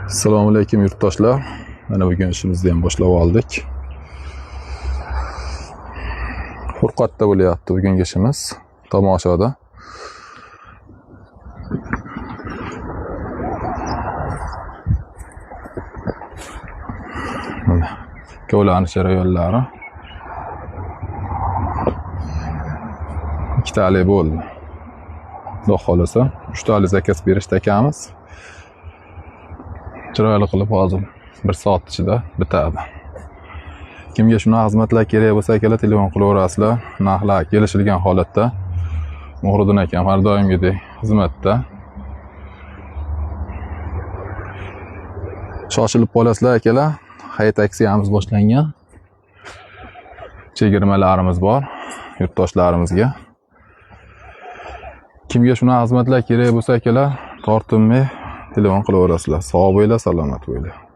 Assalomu alaykum yurtdoshlar. Mana bugun ishimizni ham boshlab oldik. Furqatda bo'lyapti bugungi ishimiz. Tomoshada. Mana kovlanish jarayonlari. Ikkitalik bo'ldi. Xudo xolasa, 3 talik zakaz berishda ekanmiz. Chiroyli qilib hozir 1 soat ichida bitadi. Kimga shunaqa xizmatlar kerak bo'lsa, akalar telefon qilaverasizlar. Narxlar kelishilgan holatda. Muhriddin akam har doimgidek xizmatda. Shoshilib qolasizlar akalar. Hayit aksiyamiz boshlangan. Chegirmalarimiz bor yurtdoshlarimizga. Kimga shunaqa xizmatlar kerak bo'lsa, akalar tortinmay telefon qilaverasizlar. Sog' bo'linglar, salomat bo'linglar.